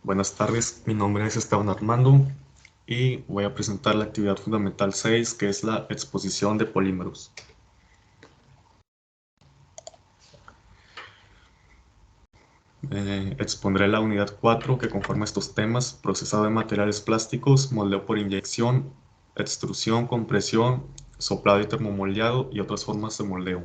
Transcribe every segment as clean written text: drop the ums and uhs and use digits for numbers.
Buenas tardes, mi nombre es Esteban Armando y voy a presentar la actividad fundamental 6, que es la exposición de polímeros. Expondré la unidad 4 que conforma estos temas: procesado de materiales plásticos, moldeo por inyección, extrusión, compresión, soplado y termomoldeado y otras formas de moldeo.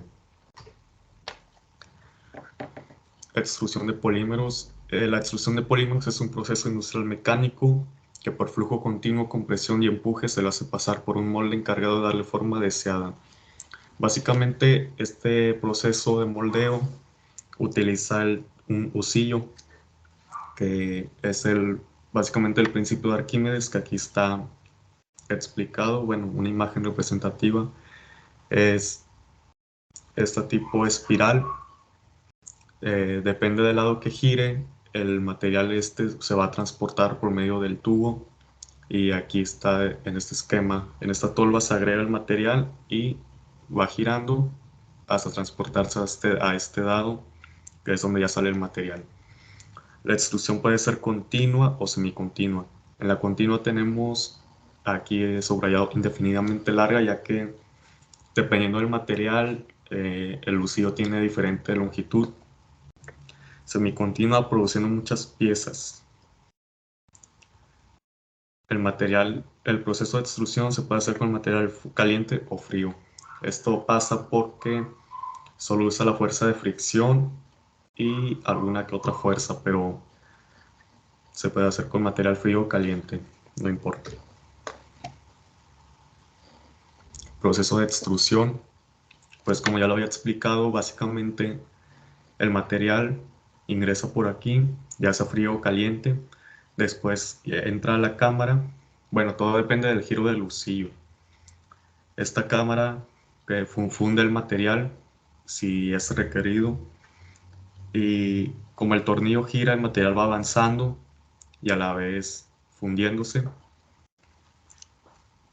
Extrusión de polímeros. La extrusión de polímeros es un proceso industrial mecánico que por flujo continuo, compresión y empuje se le hace pasar por un molde encargado de darle forma deseada. Básicamente, este proceso de moldeo utiliza un husillo, que es básicamente el principio de Arquímedes, que aquí está explicado. Bueno, una imagen representativa es este tipo espiral. Depende del lado que gire, el material se va a transportar por medio del tubo. Y aquí está en este esquema, en esta tolva se agrega el material y va girando hasta transportarse a este dado, que es donde ya sale el material. La extrusión puede ser continua o semicontinua. En la continua tenemos aquí subrayado indefinidamente larga, ya que dependiendo del material, el lucido tiene diferente longitud. Semicontinua, produciendo muchas piezas. El proceso de extrusión se puede hacer con material caliente o frío. Esto pasa porque solo usa la fuerza de fricción y alguna que otra fuerza, pero se puede hacer con material frío o caliente, no importa. Proceso de extrusión, pues como ya lo había explicado, básicamente el material ingresa por aquí, ya sea frío o caliente, después entra a la cámara. Bueno, todo depende del giro del husillo. Esta cámara que funde el material si es requerido, y como el tornillo gira, el material va avanzando y a la vez fundiéndose,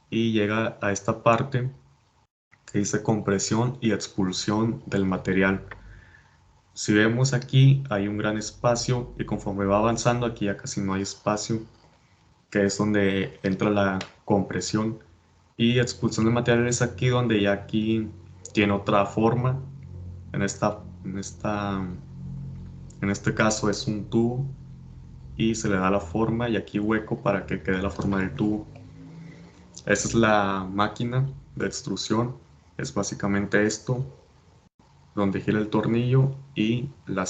y llega a esta parte que dice compresión y expulsión del material. Si vemos aquí hay un gran espacio y conforme va avanzando aquí ya casi no hay espacio, que es donde entra la compresión. Y expulsión de materiales aquí, donde ya aquí tiene otra forma. En este caso es un tubo y se le da la forma, y aquí hueco para que quede la forma del tubo. Esa es la máquina de extrusión. Es básicamente esto, donde gira el tornillo y la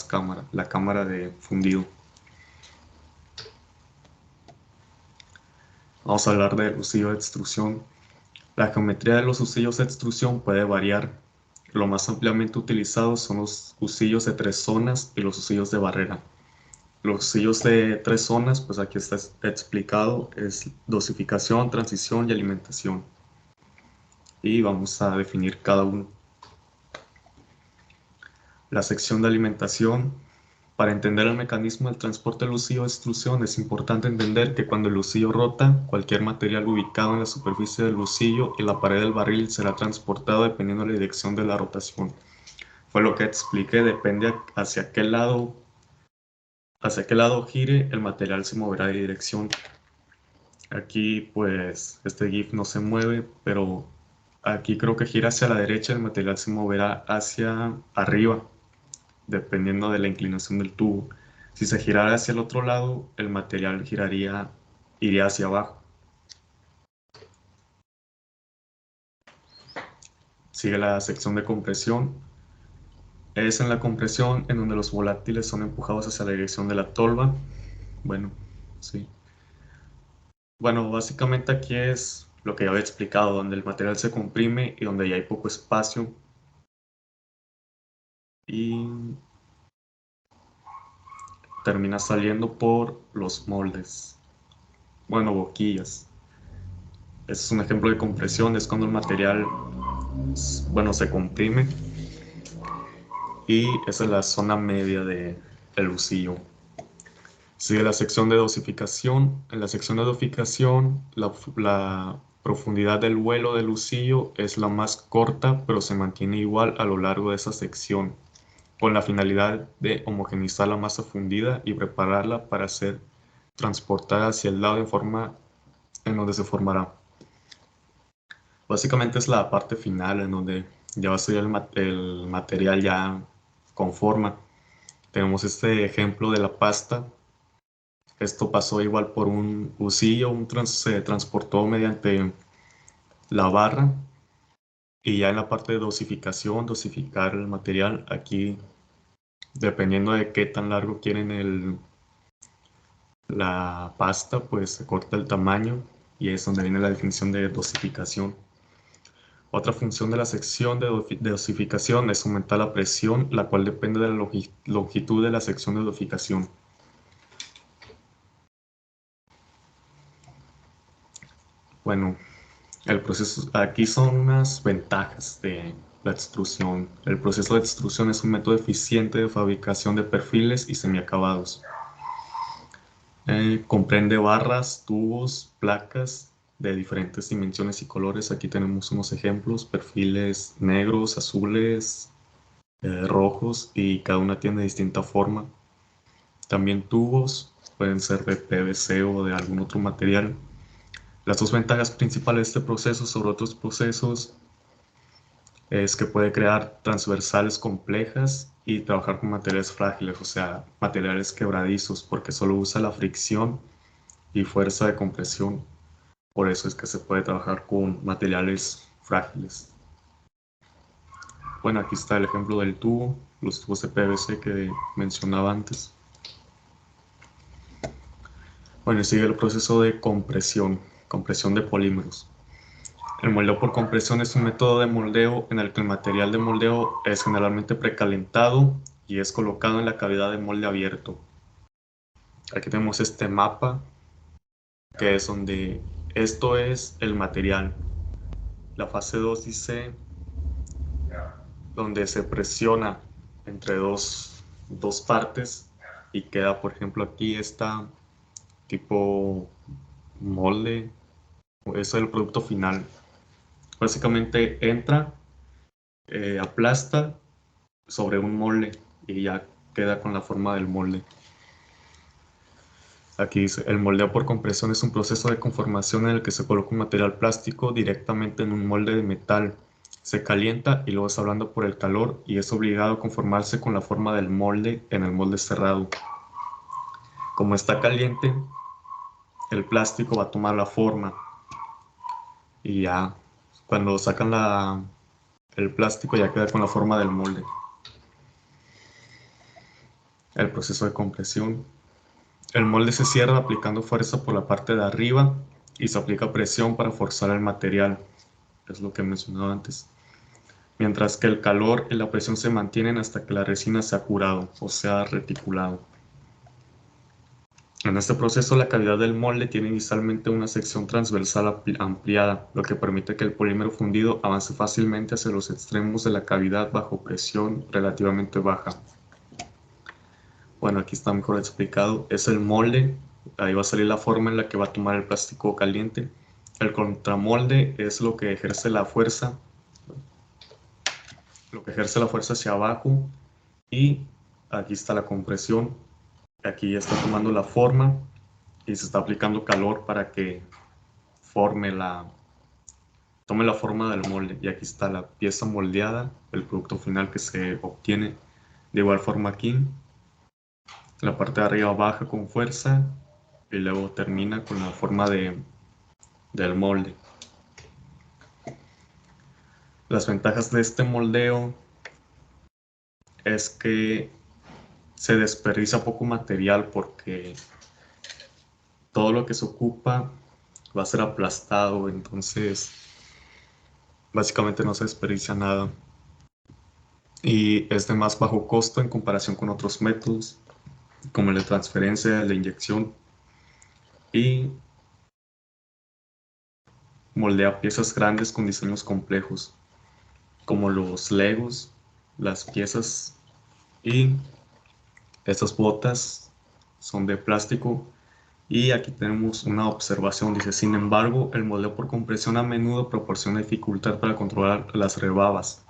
cámara de fundido. Vamos a hablar del husillo de extrusión. La geometría de los husillos de extrusión puede variar. Lo más ampliamente utilizados son los husillos de 3 zonas y los husillos de barrera. Los husillos de 3 zonas, pues aquí está explicado, es dosificación, transición y alimentación. Y vamos a definir cada uno. La sección de alimentación. Para entender el mecanismo del transporte del husillo de extrusión es importante entender que cuando el husillo rota, cualquier material ubicado en la superficie del husillo y la pared del barril será transportado dependiendo de la dirección de la rotación. Fue lo que expliqué, depende hacia qué lado gire, el material se moverá de dirección. Aquí pues este GIF no se mueve, pero aquí creo que gira hacia la derecha, el material se moverá hacia arriba, dependiendo de la inclinación del tubo. Si se girara hacia el otro lado, el material iría hacia abajo. Sigue la sección de compresión. Es en la compresión en donde los volátiles son empujados hacia la dirección de la tolva. Bueno, sí. Bueno, básicamente aquí es lo que ya había explicado, donde el material se comprime y donde ya hay poco espacio. Y termina saliendo por los moldes. Bueno, boquillas. Este es un ejemplo de compresión, es cuando el material, bueno, se comprime. Y esa es la zona media del husillo. Sigue la sección de dosificación. En la sección de dosificación, la profundidad del vuelo del husillo es la más corta, pero se mantiene igual a lo largo de esa sección, con la finalidad de homogeneizar la masa fundida y prepararla para ser transportar hacia el lado en forma en donde se formará. Básicamente es la parte final en donde ya va a ser el material ya con forma. Tenemos este ejemplo de la pasta. Esto pasó igual por un husillo, se transportó mediante la barra y ya en la parte de dosificación, dosificar el material, aquí dependiendo de qué tan largo quieren la pasta, pues se corta el tamaño y es donde viene la definición de dosificación. Otra función de la sección de dosificación es aumentar la presión, la cual depende de la longitud de la sección de dosificación. Bueno, el proceso, aquí son unas ventajas de la extrusión. El proceso de extrusión es un método eficiente de fabricación de perfiles y semiacabados. Comprende barras, tubos, placas de diferentes dimensiones y colores. Aquí tenemos unos ejemplos, perfiles negros, azules, rojos y cada una tiene distinta forma. También tubos, pueden ser de PVC o de algún otro material. Las dos ventajas principales de este proceso sobre otros procesos es que puede crear transversales complejas y trabajar con materiales frágiles, o sea, materiales quebradizos, porque solo usa la fricción y fuerza de compresión. Por eso es que se puede trabajar con materiales frágiles. Bueno, aquí está el ejemplo del tubo, los tubos de PVC que mencionaba antes. Bueno, sigue el proceso de compresión de polímeros. El moldeo por compresión es un método de moldeo en el que el material de moldeo es generalmente precalentado y es colocado en la cavidad de molde abierto. Aquí tenemos este mapa, que es donde esto es el material. La fase 2 dice donde se presiona entre dos partes y queda, por ejemplo, aquí esta tipo molde. Eso es el producto final. Básicamente entra, aplasta sobre un molde y ya queda con la forma del molde. Aquí dice, el moldeo por compresión es un proceso de conformación en el que se coloca un material plástico directamente en un molde de metal. Se calienta y luego es hablando por el calor y es obligado a conformarse con la forma del molde en el molde cerrado. Como está caliente, el plástico va a tomar la forma y ya cuando sacan el plástico ya queda con la forma del molde. El proceso de compresión. El molde se cierra aplicando fuerza por la parte de arriba y se aplica presión para forzar el material, es lo que he mencionado antes. Mientras que el calor y la presión se mantienen hasta que la resina se ha curado o se ha reticulado. En este proceso la cavidad del molde tiene inicialmente una sección transversal ampliada, lo que permite que el polímero fundido avance fácilmente hacia los extremos de la cavidad bajo presión relativamente baja. Bueno, aquí está mejor explicado. Es el molde, ahí va a salir la forma en la que va a tomar el plástico caliente. El contramolde es lo que ejerce la fuerza, hacia abajo. Y aquí está la compresión. Aquí ya está tomando la forma y se está aplicando calor para que tome la forma del molde. Y aquí está la pieza moldeada, el producto final que se obtiene. De igual forma aquí, la parte de arriba baja con fuerza y luego termina con la forma del molde. Las ventajas de este moldeo es que se desperdicia poco material porque todo lo que se ocupa va a ser aplastado, entonces básicamente no se desperdicia nada. Y es de más bajo costo en comparación con otros métodos, como el de transferencia, la inyección, y moldea piezas grandes con diseños complejos, como los Legos, las piezas, y estas botas son de plástico. Y aquí tenemos una observación, dice, sin embargo, el moldeo por compresión a menudo proporciona dificultad para controlar las rebabas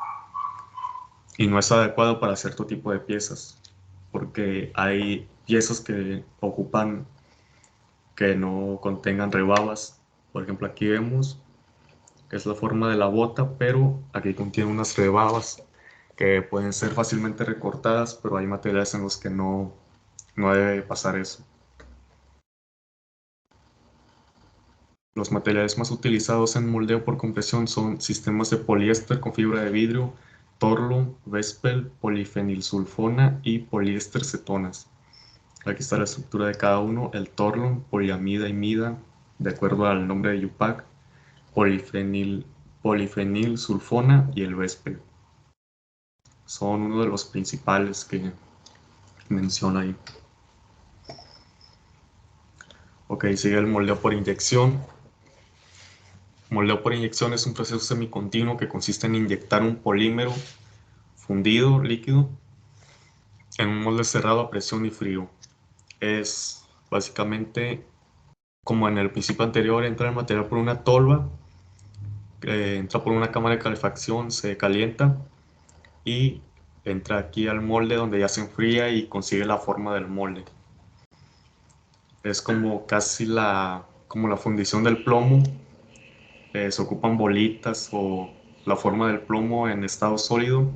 y no es adecuado para cierto tipo de piezas, porque hay piezas que ocupan que no contengan rebabas. Por ejemplo, aquí vemos que es la forma de la bota, pero aquí contiene unas rebabas que pueden ser fácilmente recortadas, pero hay materiales en los que no debe pasar eso. Los materiales más utilizados en moldeo por compresión son sistemas de poliéster con fibra de vidrio, Torlon, Vespel, polifenilsulfona y poliéster cetonas. Aquí está la estructura de cada uno: el Torlon, poliamida y mida, de acuerdo al nombre de UPAC, polifenilsulfona y el Vespel. Son uno de los principales que menciona ahí. Ok, sigue el moldeo por inyección. Moldeo por inyección es un proceso semicontinuo que consiste en inyectar un polímero fundido, líquido, en un molde cerrado a presión y frío. Es básicamente como en el principio anterior: entra el material por una tolva, entra por una cámara de calefacción, se calienta y entra aquí al molde donde ya se enfría y consigue la forma del molde. Es como casi como la fundición del plomo. Se ocupan bolitas o la forma del plomo en estado sólido.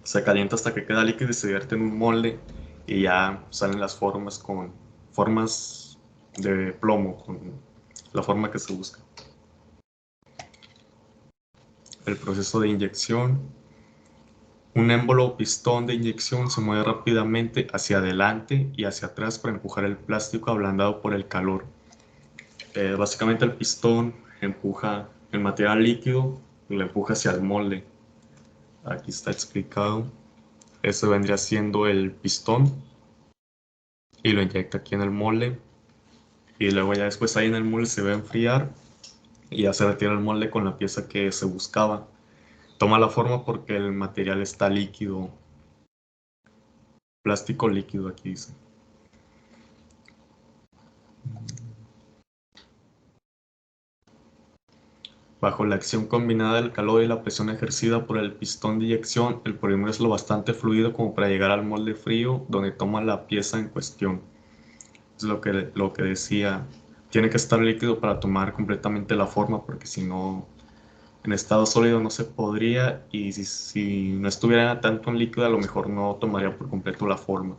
Se calienta hasta que queda líquido y se vierte en un molde y ya salen las formas con formas de plomo, con la forma que se busca. El proceso de inyección. Un émbolo o pistón de inyección se mueve rápidamente hacia adelante y hacia atrás para empujar el plástico ablandado por el calor. Básicamente el pistón empuja el material líquido y lo empuja hacia el molde. Aquí está explicado. Eso vendría siendo el pistón y lo inyecta aquí en el molde y luego ya después ahí en el molde se va a enfriar y ya se retira el molde con la pieza que se buscaba. Toma la forma porque el material está líquido, plástico líquido aquí dice. Bajo la acción combinada del calor y la presión ejercida por el pistón de inyección, el polímero es lo bastante fluido como para llegar al molde frío donde toma la pieza en cuestión. Es lo que decía, tiene que estar líquido para tomar completamente la forma, porque si no, en estado sólido no se podría, y si no estuviera tanto en líquido a lo mejor no tomaría por completo la forma.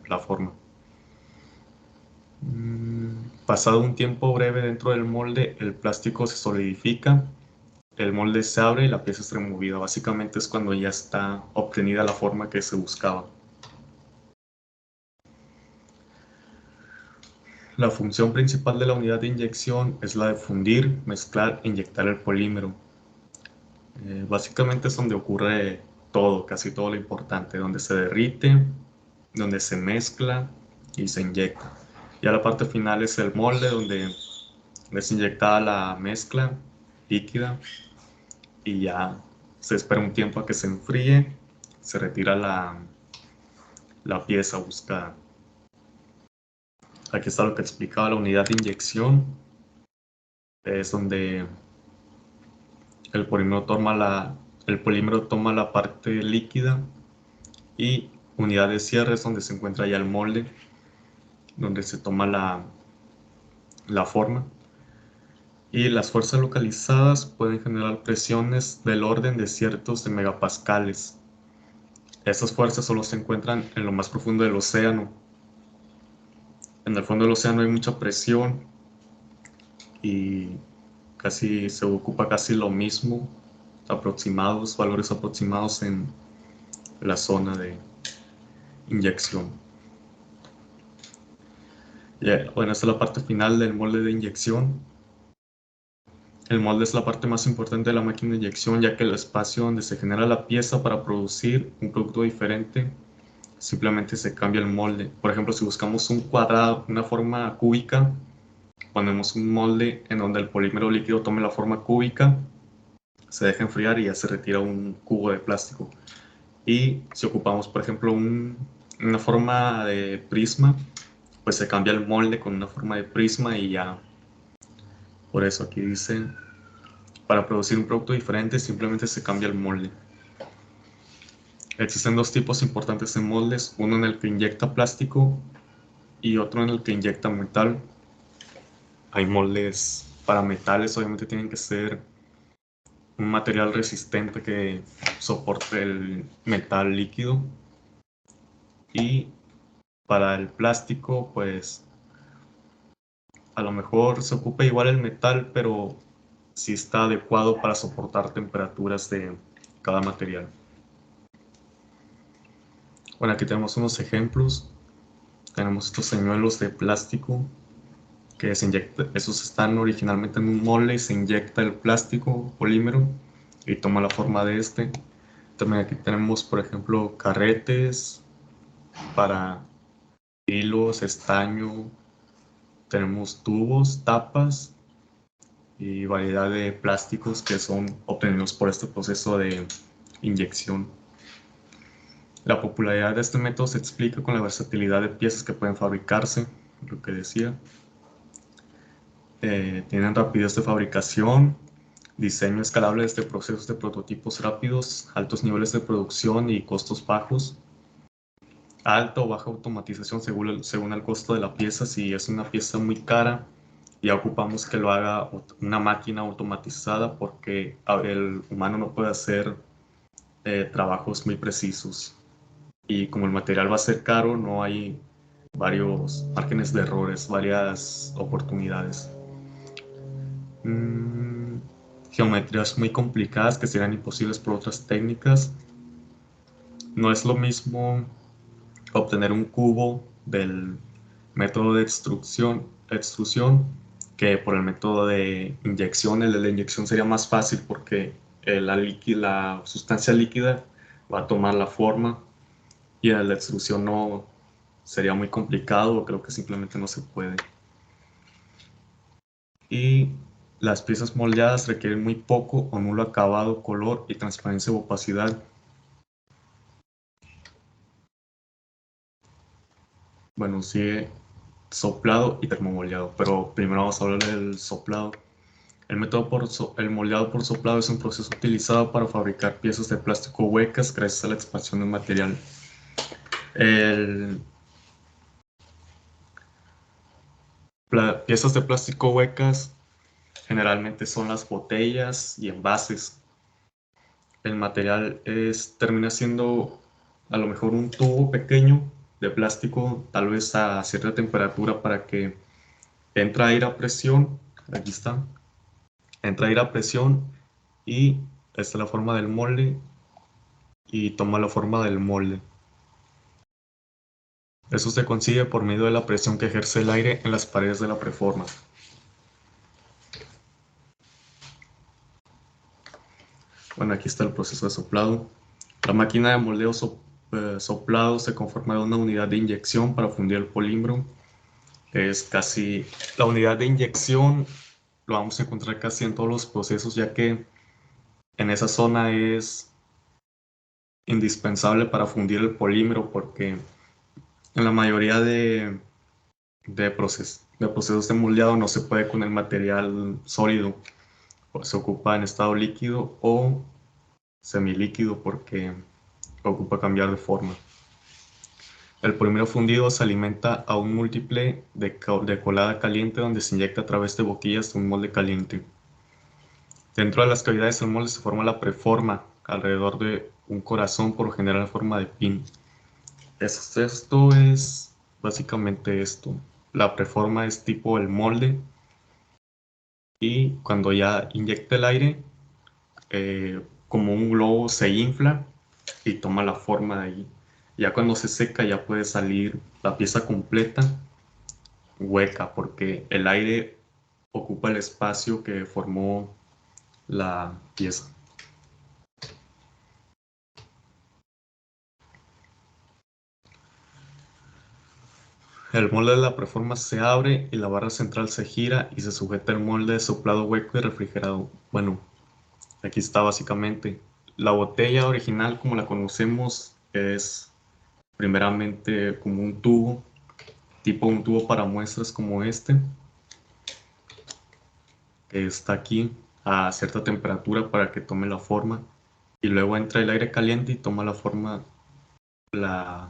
Pasado un tiempo breve dentro del molde, el plástico se solidifica, el molde se abre y la pieza es removida. Básicamente es cuando ya está obtenida la forma que se buscaba. La función principal de la unidad de inyección es la de fundir, mezclar e inyectar el polímero. Básicamente es donde ocurre todo, casi todo lo importante, donde se derrite, donde se mezcla y se inyecta. Ya la parte final es el molde, donde es inyectada la mezcla líquida y ya se espera un tiempo a que se enfríe, se retira la pieza buscada. Aquí está lo que explicaba la unidad de inyección. Es donde el polímero toma la parte líquida, y unidad de cierre es donde se encuentra ya el molde, donde se toma la forma. Y las fuerzas localizadas pueden generar presiones del orden de cientos de megapascales. Estas fuerzas solo se encuentran en lo más profundo del océano. En el fondo del océano hay mucha presión y se ocupa casi lo mismo, valores aproximados en la zona de inyección. Bueno, esta es la parte final del molde de inyección. El molde es la parte más importante de la máquina de inyección, ya que el espacio donde se genera la pieza para producir un producto diferente, simplemente se cambia el molde. Por ejemplo, si buscamos un cuadrado, una forma cúbica, ponemos un molde en donde el polímero líquido tome la forma cúbica, se deja enfriar y ya se retira un cubo de plástico. Y si ocupamos, por ejemplo, una forma de prisma, pues se cambia el molde con una forma de prisma y ya. Por eso aquí dice, para producir un producto diferente simplemente se cambia el molde. Existen dos tipos importantes de moldes, uno en el que inyecta plástico y otro en el que inyecta metal. hay moldes para metales, obviamente tienen que ser un material resistente que soporte el metal líquido. Y para el plástico, pues a lo mejor se ocupa igual el metal, pero sí está adecuado para soportar temperaturas de cada material. Bueno, aquí tenemos unos ejemplos. Tenemos estos señuelos de plástico que se inyecta, esos están originalmente en un molde y se inyecta el plástico polímero y toma la forma de este. También aquí tenemos, por ejemplo, carretes para hilos, estaño, tenemos tubos, tapas y variedad de plásticos que son obtenidos por este proceso de inyección. La popularidad de este método se explica con la versatilidad de piezas que pueden fabricarse, lo que decía. Tienen rapidez de fabricación, diseño escalable desde procesos de prototipos rápidos, altos niveles de producción y costos bajos. Alta o baja automatización según el costo de la pieza. Si es una pieza muy cara, ya ocupamos que lo haga una máquina automatizada porque el humano no puede hacer trabajos muy precisos. Y como el material va a ser caro, no hay varios márgenes de errores, varias oportunidades. Geometrías muy complicadas que serían imposibles por otras técnicas. No es lo mismo obtener un cubo del método de extrusión que por el método de inyección. El de la inyección sería más fácil porque la sustancia líquida va a tomar la forma, y el de la extrusión no, sería muy complicado, o creo que simplemente no se puede. Y las piezas moldeadas requieren muy poco o nulo acabado, color y transparencia o opacidad. Bueno, sigue soplado y termomoldeado, pero primero vamos a hablar del soplado. El moldeado por soplado es un proceso utilizado para fabricar piezas de plástico huecas gracias a la expansión del material. Piezas de plástico huecas generalmente son las botellas y envases. El material termina siendo a lo mejor un tubo pequeño de plástico, tal vez a cierta temperatura, para que entra aire a presión. Aquí está. Entra aire a presión y esta es la forma del molde y toma la forma del molde. Eso se consigue por medio de la presión que ejerce el aire en las paredes de la preforma. Bueno, aquí está el proceso de soplado. La máquina de moldeo soplado se conforma de una unidad de inyección para fundir el polímero. Es casi la unidad de inyección, lo vamos a encontrar casi en todos los procesos, ya que en esa zona es indispensable para fundir el polímero, porque en la mayoría de procesos de moldeado no se puede con el material sólido, o se ocupa en estado líquido o semilíquido porque ocupa cambiar de forma. El polímero fundido se alimenta a un múltiple de colada caliente donde se inyecta a través de boquillas de un molde caliente. Dentro de las cavidades del molde se forma la preforma alrededor de un corazón, por lo general en forma de pin. Esto es básicamente esto. La preforma es tipo el molde, y cuando ya inyecta el aire, como un globo se infla y toma la forma de ahí. Ya cuando se seca ya puede salir la pieza completa hueca, porque el aire ocupa el espacio que formó la pieza. El molde de la preforma se abre y la barra central se gira y se sujeta el molde de soplado hueco y refrigerado. Bueno, aquí está básicamente. La botella original como la conocemos es primeramente como un tubo, tipo un tubo para muestras como este, que está aquí a cierta temperatura para que tome la forma, y luego entra el aire caliente y toma la forma, la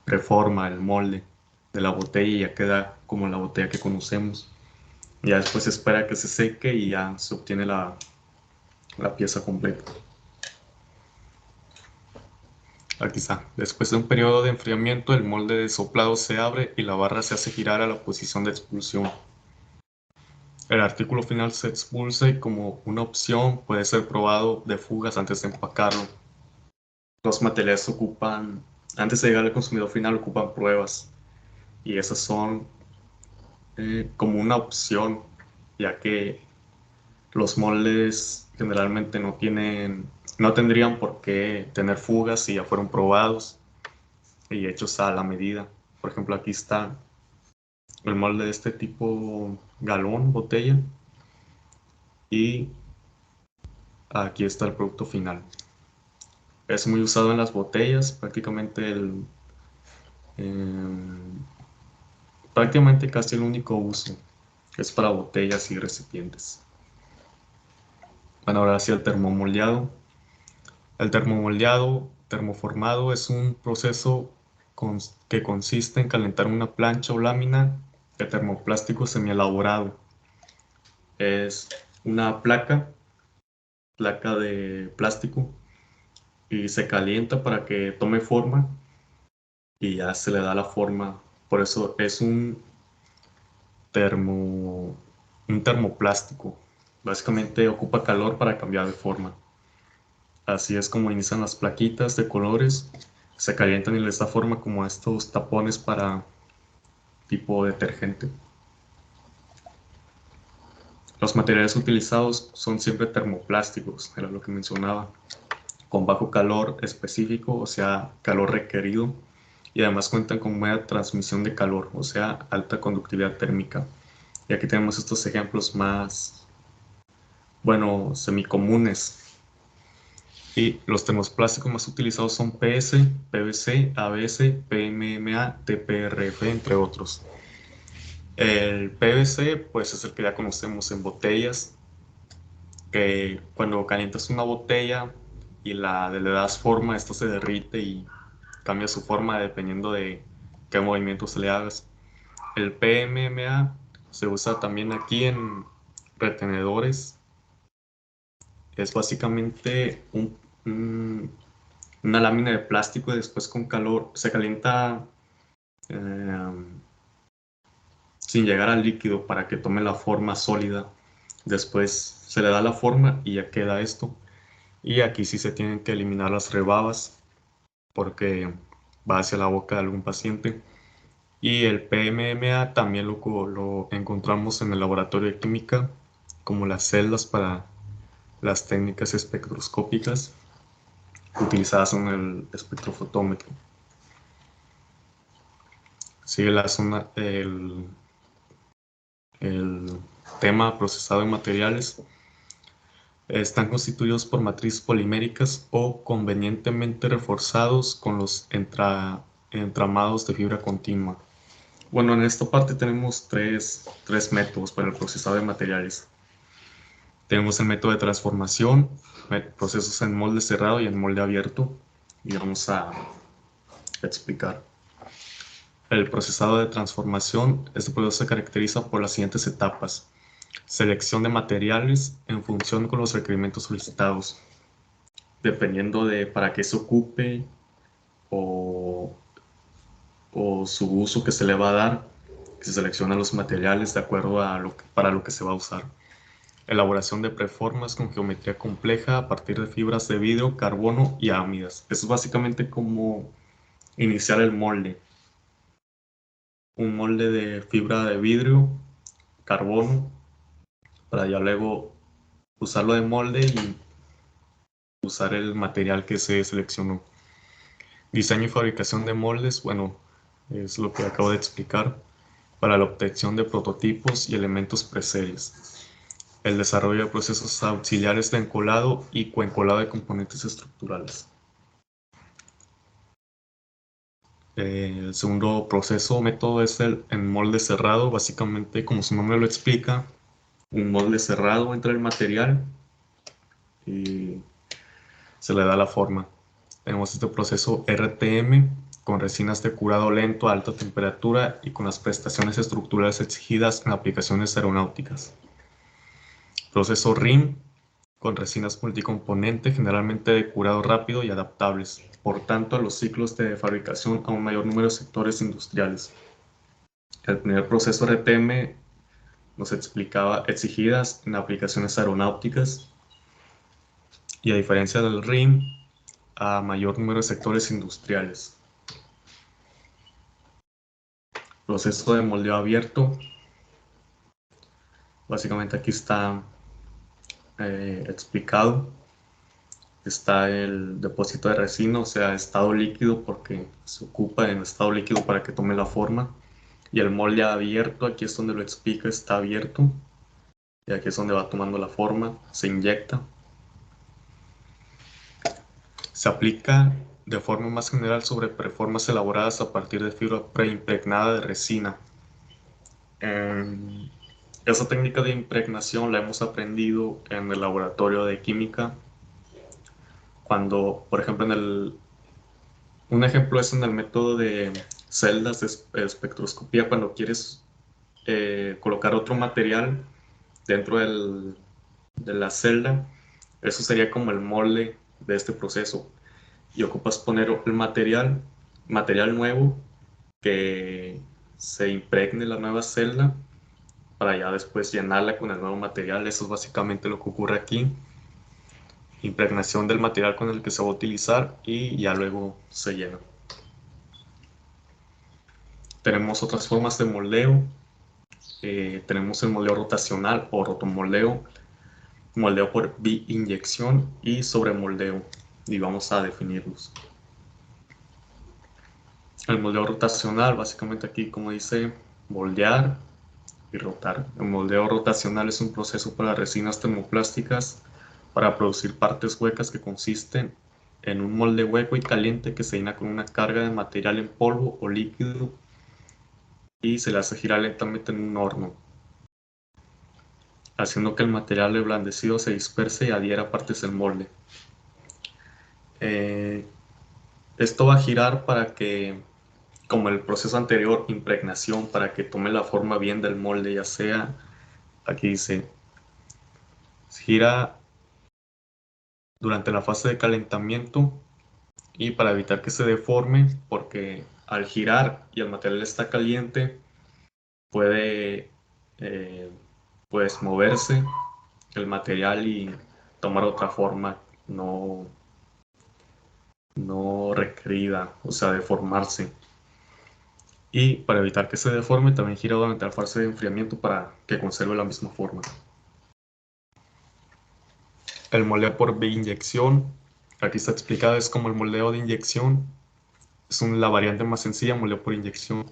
preforma, el molde de la botella, y ya queda como la botella que conocemos. Ya después se espera que se seque y ya se obtiene la pieza completa. Aquí está. Después de un periodo de enfriamiento, el molde de soplado se abre y la barra se hace girar a la posición de expulsión. El artículo final se expulsa y, como una opción, puede ser probado de fugas antes de empacarlo. Los materiales antes de llegar al consumidor final, ocupan pruebas, y esas son como una opción, ya que los moldes generalmente no tendrían por qué tener fugas si ya fueron probados y hechos a la medida. Por ejemplo, aquí está el molde de este tipo galón, botella, y aquí está el producto final. Es muy usado en las botellas, prácticamente casi el único uso es para botellas y recipientes. Bueno, ahora sí el termomoldeado. El termomoldeado, termoformado, es un proceso que consiste en calentar una plancha o lámina de termoplástico semielaborado. Es una placa de plástico, y se calienta para que tome forma y ya se le da la forma. Por eso es termo, un termoplástico. Básicamente ocupa calor para cambiar de forma. Así es como inician las plaquitas de colores. Se calientan y les da forma como estos tapones para tipo detergente. Los materiales utilizados son siempre termoplásticos, era lo que mencionaba, con bajo calor específico, o sea, calor requerido, y además cuentan con buena transmisión de calor, o sea, alta conductividad térmica. Y aquí tenemos estos ejemplos más, bueno, semicomunes. Y los termoplásticos más utilizados son PS, PVC, ABS, PMMA, TPRF, entre otros. El PVC, pues, es el que ya conocemos en botellas, que cuando calientas una botella y le das forma, esto se derrite y cambia su forma dependiendo de qué movimiento se le hagas. El PMMA se usa también aquí en retenedores. Es básicamente una lámina de plástico, y después con calor se calienta eh, sin llegar al líquido para que tome la forma sólida. Después se le da la forma y ya queda esto. Y aquí sí se tienen que eliminar las rebabas porque va hacia la boca de algún paciente. Y el PMMA también lo encontramos en el laboratorio de química, como las celdas para las técnicas espectroscópicas utilizadas en el espectrofotómetro. Sigue el tema procesado en materiales. Están constituidos por matrices poliméricas o convenientemente reforzados con los entramados de fibra continua. Bueno, en esta parte tenemos tres métodos para el procesado de materiales. Tenemos el método de transformación, procesos en molde cerrado y en molde abierto, y vamos a explicar. El procesado de transformación, este proceso se caracteriza por las siguientes etapas: selección de materiales en función con los requerimientos solicitados, dependiendo de para qué se ocupe o, o su uso que se le va a dar. Se seleccionan los materiales de acuerdo a para lo que se va a usar. Elaboración de preformas con geometría compleja a partir de fibras de vidrio, carbono y amidas. Eso es básicamente como iniciar el molde. Un molde de fibra de vidrio, carbono, para ya luego usarlo de molde y usar el material que se seleccionó. Diseño y fabricación de moldes, bueno, es lo que acabo de explicar, para la obtención de prototipos y elementos preseries. El desarrollo de procesos auxiliares de encolado y coencolado de componentes estructurales. El segundo proceso o método es el en molde cerrado. Básicamente, como su nombre lo explica, un molde cerrado entra el material y se le da la forma. Tenemos este proceso RTM, con resinas de curado lento a alta temperatura y con las prestaciones estructurales exigidas en aplicaciones aeronáuticas. Proceso RIM, con resinas multicomponente, generalmente de curado rápido y adaptables, por tanto a los ciclos de fabricación a un mayor número de sectores industriales. El primer proceso RTM nos explicaba exigidas en aplicaciones aeronáuticas y, a diferencia del RIM, a mayor número de sectores industriales. Proceso de moldeo abierto. Básicamente aquí está explicado. Está el depósito de resina, o sea, estado líquido, porque se ocupa en estado líquido para que tome la forma. Y el molde abierto, aquí es donde lo explica, está abierto. Y aquí es donde va tomando la forma, se inyecta. Se aplica de forma más general sobre preformas elaboradas a partir de fibra preimpregnada de resina. Esa técnica de impregnación la hemos aprendido en el laboratorio de química, cuando, por ejemplo, un ejemplo es en el método de celdas de espectroscopía, cuando quieres colocar otro material dentro de la celda. Eso sería como el molde de este proceso, y ocupas poner el material nuevo, que se impregne la nueva celda para ya después llenarla con el nuevo material. Eso es básicamente lo que ocurre aquí: impregnación del material con el que se va a utilizar y ya luego se llena. Tenemos otras formas de moldeo. Tenemos el moldeo rotacional o rotomoldeo, moldeo por bi-inyección y sobremoldeo, y vamos a definirlos. El moldeo rotacional, básicamente aquí, como dice, moldear y rotar. El moldeo rotacional es un proceso para resinas termoplásticas para producir partes huecas, que consisten en un molde hueco y caliente que se llena con una carga de material en polvo o líquido y se le hace girar lentamente en un horno, haciendo que el material reblandecido se disperse y adhiera a partes del molde. Esto va a girar para que, como el proceso anterior, impregnación, para que tome la forma bien del molde, ya sea, aquí dice, gira durante la fase de calentamiento, y para evitar que se deforme, porque al girar y el material está caliente, puede pues moverse el material y tomar otra forma no requerida, o sea, deformarse. Y para evitar que se deforme, también gira durante la fase de enfriamiento para que conserve la misma forma. El moldeo por inyección, aquí está explicado, es como el moldeo de inyección. Es la variante más sencilla, moldeo por inyección.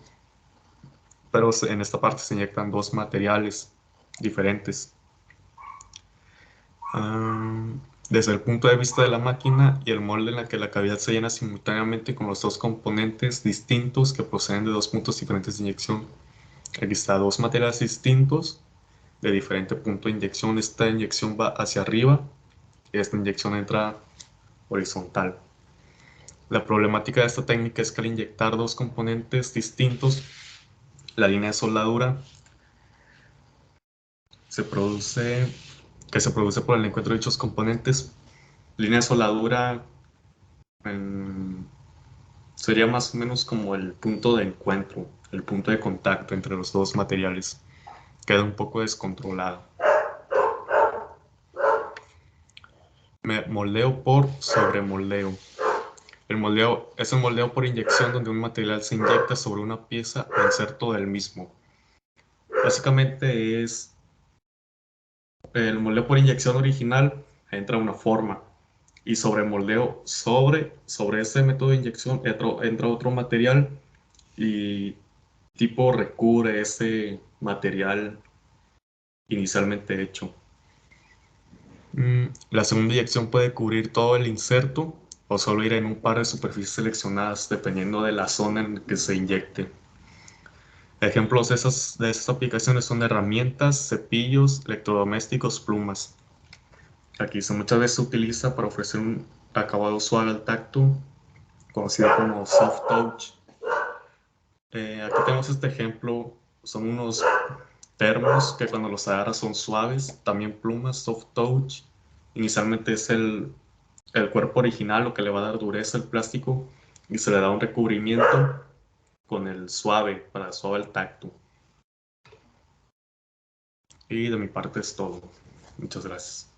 Pero en esta parte se inyectan dos materiales diferentes. Desde el punto de vista de la máquina y el molde, en la que la cavidad se llena simultáneamente con los dos componentes distintos que proceden de dos puntos diferentes de inyección. Aquí está, dos materiales distintos de diferente punto de inyección. Esta inyección va hacia arriba y esta inyección entra horizontal. La problemática de esta técnica es que al inyectar dos componentes distintos, la línea de soldadura se produce por el encuentro de dichos componentes. Línea de soldadura sería más o menos como el punto de encuentro, el punto de contacto entre los dos materiales. Queda un poco descontrolado. Moldeo por sobremoldeo. El moldeo es un moldeo por inyección, donde un material se inyecta sobre una pieza o inserto del mismo. Básicamente es el moldeo por inyección original, entra una forma, y sobremoldeo, sobre ese método de inyección entra otro material y tipo recubre ese material inicialmente hecho. La segunda inyección puede cubrir todo el inserto o solo ir en un par de superficies seleccionadas, dependiendo de la zona en que se inyecte. Ejemplos de esas aplicaciones son herramientas, cepillos, electrodomésticos, plumas. Aquí muchas veces se utiliza para ofrecer un acabado suave al tacto, conocido como soft touch. Aquí tenemos este ejemplo, son unos termos que cuando los agarras son suaves, también plumas, soft touch. Inicialmente es el cuerpo original lo que le va a dar dureza al plástico y se le da un recubrimiento con el suave para suave el tacto. Y de mi parte es todo. Muchas gracias.